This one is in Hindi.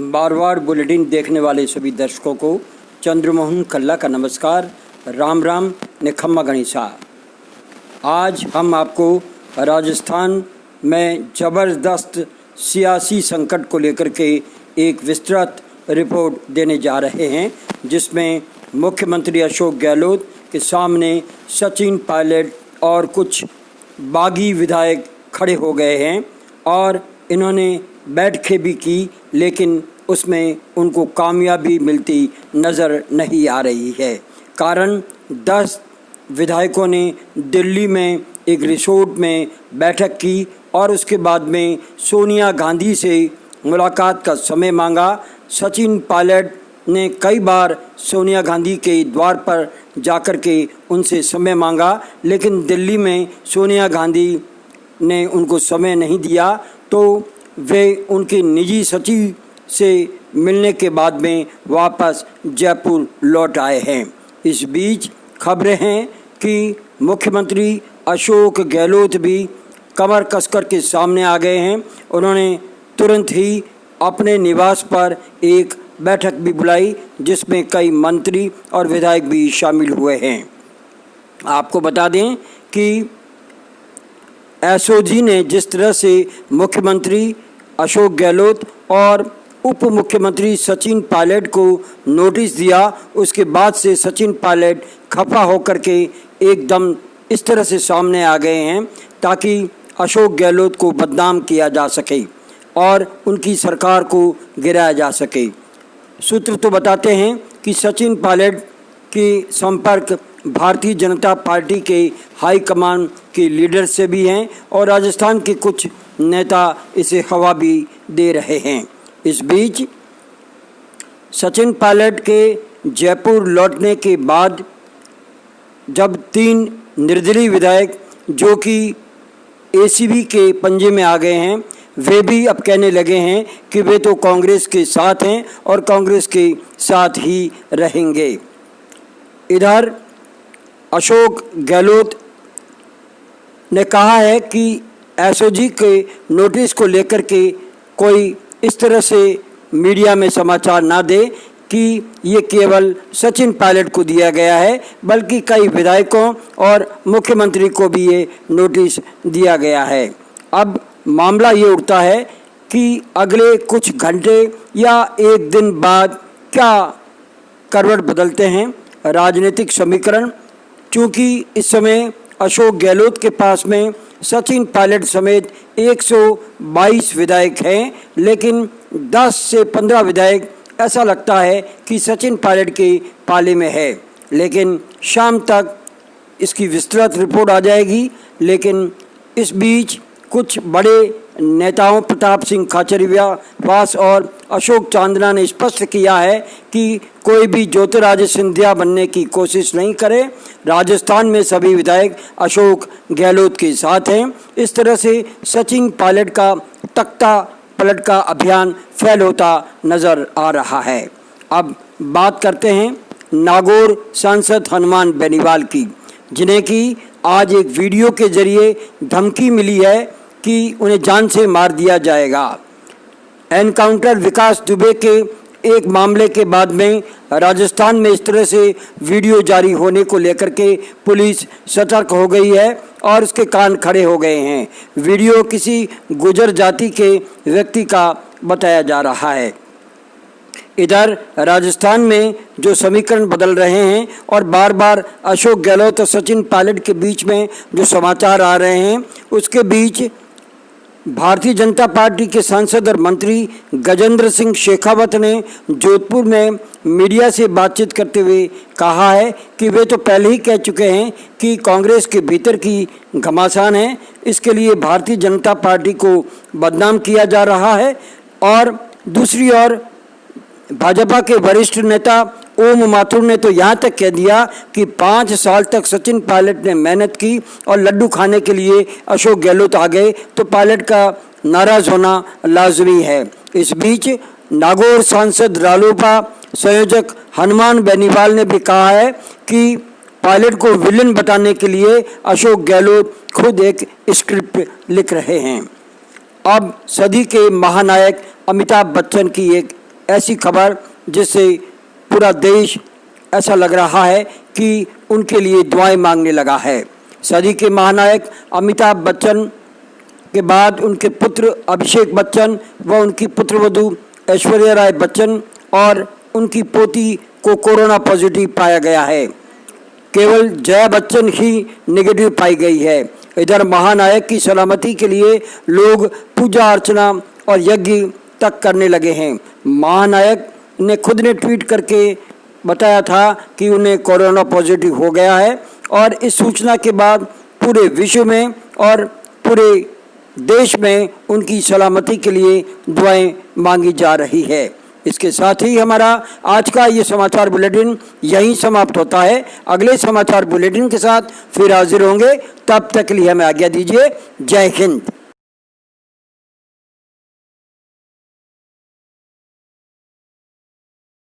बार बार बुलेटिन देखने वाले सभी दर्शकों को चंद्रमोहन कल्ला का नमस्कार। राम राम निखम्मा गणेशा। आज हम आपको राजस्थान में ज़बरदस्त सियासी संकट को लेकर के एक विस्तृत रिपोर्ट देने जा रहे हैं, जिसमें मुख्यमंत्री अशोक गहलोत के सामने सचिन पायलट और कुछ बागी विधायक खड़े हो गए हैं और इन्होंने बैठकें भी की, लेकिन उसमें उनको कामयाबी मिलती नज़र नहीं आ रही है। कारण 10 विधायकों ने दिल्ली में एक रिसोर्ट में बैठक की और उसके बाद में सोनिया गांधी से मुलाकात का समय मांगा। सचिन पायलट ने कई बार सोनिया गांधी के द्वार पर जाकर के उनसे समय मांगा, लेकिन दिल्ली में सोनिया गांधी ने उनको समय नहीं दिया, तो वे उनके निजी सचिव से मिलने के बाद में वापस जयपुर लौट आए हैं। इस बीच खबरें हैं कि मुख्यमंत्री अशोक गहलोत भी कमर कसकर के सामने आ गए हैं। उन्होंने तुरंत ही अपने निवास पर एक बैठक भी बुलाई, जिसमें कई मंत्री और विधायक भी शामिल हुए हैं। आपको बता दें कि एसओजी ने जिस तरह से मुख्यमंत्री अशोक गहलोत और उप मुख्यमंत्री सचिन पायलट को नोटिस दिया, उसके बाद से सचिन पायलट खफा होकर के एकदम इस तरह से सामने आ गए हैं ताकि अशोक गहलोत को बदनाम किया जा सके और उनकी सरकार को गिराया जा सके। सूत्र तो बताते हैं कि सचिन पायलट की संपर्क भारतीय जनता पार्टी के हाईकमान के लीडर से भी हैं और राजस्थान के कुछ नेता इसे हवा भी दे रहे हैं। इस बीच सचिन पायलट के जयपुर लौटने के बाद जब 3 निर्दलीय विधायक जो कि एसीबी के पंजे में आ गए हैं, वे भी अब कहने लगे हैं कि वे तो कांग्रेस के साथ हैं और कांग्रेस के साथ ही रहेंगे। इधर अशोक गहलोत ने कहा है कि एसओजी के नोटिस को लेकर के कोई इस तरह से मीडिया में समाचार ना दे कि ये केवल सचिन पायलट को दिया गया है, बल्कि कई विधायकों और मुख्यमंत्री को भी ये नोटिस दिया गया है। अब मामला ये उठता है कि अगले कुछ घंटे या एक दिन बाद क्या करवट बदलते हैं राजनीतिक समीकरण। चूँकि इस समय अशोक गहलोत के पास में सचिन पायलट समेत 122 विधायक हैं, लेकिन 10 से 15 विधायक ऐसा लगता है कि सचिन पायलट के पाले में है। लेकिन शाम तक इसकी विस्तृत रिपोर्ट आ जाएगी। लेकिन इस बीच कुछ बड़े नेताओं प्रताप सिंह खाचरियावास और अशोक चांदना ने स्पष्ट किया है कि कोई भी ज्योतिरादित्य सिंधिया बनने की कोशिश नहीं करे। राजस्थान में सभी विधायक अशोक गहलोत के साथ हैं। इस तरह से सचिन पायलट का तख्ता पलट का अभियान फैल होता नज़र आ रहा है। अब बात करते हैं नागौर सांसद हनुमान बेनीवाल की, जिन्हें कि आज एक वीडियो के जरिए धमकी मिली है कि उन्हें जान से मार दिया जाएगा। एनकाउंटर विकास दुबे के एक मामले के बाद में राजस्थान में इस तरह से वीडियो जारी होने को लेकर के पुलिस सतर्क हो गई है और उसके कान खड़े हो गए हैं। वीडियो किसी गुर्जर जाति के व्यक्ति का बताया जा रहा है। इधर राजस्थान में जो समीकरण बदल रहे हैं और बार बार अशोक गहलोत और सचिन पायलट के बीच में जो समाचार आ रहे हैं, उसके बीच भारतीय जनता पार्टी के सांसद और मंत्री गजेंद्र सिंह शेखावत ने जोधपुर में मीडिया से बातचीत करते हुए कहा है कि वे तो पहले ही कह चुके हैं कि कांग्रेस के भीतर की घमासान है, इसके लिए भारतीय जनता पार्टी को बदनाम किया जा रहा है। और दूसरी ओर भाजपा के वरिष्ठ नेता ओम माथुर ने तो यहाँ तक कह दिया कि 5 साल तक सचिन पायलट ने मेहनत की और लड्डू खाने के लिए अशोक गहलोत आ गए तो पायलट का नाराज़ होना लाजमी है। इस बीच नागौर सांसद रालोपा संयोजक हनुमान बेनीवाल ने भी कहा है कि पायलट को विलन बताने के लिए अशोक गहलोत खुद एक स्क्रिप्ट लिख रहे हैं। अब सदी के महानायक अमिताभ बच्चन की एक ऐसी खबर जिससे पूरा देश ऐसा लग रहा है कि उनके लिए दुआएं मांगने लगा है। सदी के महानायक अमिताभ बच्चन के बाद उनके पुत्र अभिषेक बच्चन व उनकी पुत्रवधू ऐश्वर्या राय बच्चन और उनकी पोती को कोरोना पॉजिटिव पाया गया है। केवल जया बच्चन ही नेगेटिव पाई गई है। इधर महानायक की सलामती के लिए लोग पूजा अर्चना और यज्ञ तक करने लगे हैं। महानायक ने खुद ने ट्वीट करके बताया था कि उन्हें कोरोना पॉजिटिव हो गया है और इस सूचना के बाद पूरे विश्व में और पूरे देश में उनकी सलामती के लिए दुआएं मांगी जा रही है। इसके साथ ही हमारा आज का ये समाचार बुलेटिन यहीं समाप्त होता है। अगले समाचार बुलेटिन के साथ फिर हाजिर होंगे, तब तक के लिए हमें आज्ञा दीजिए। जय हिंद।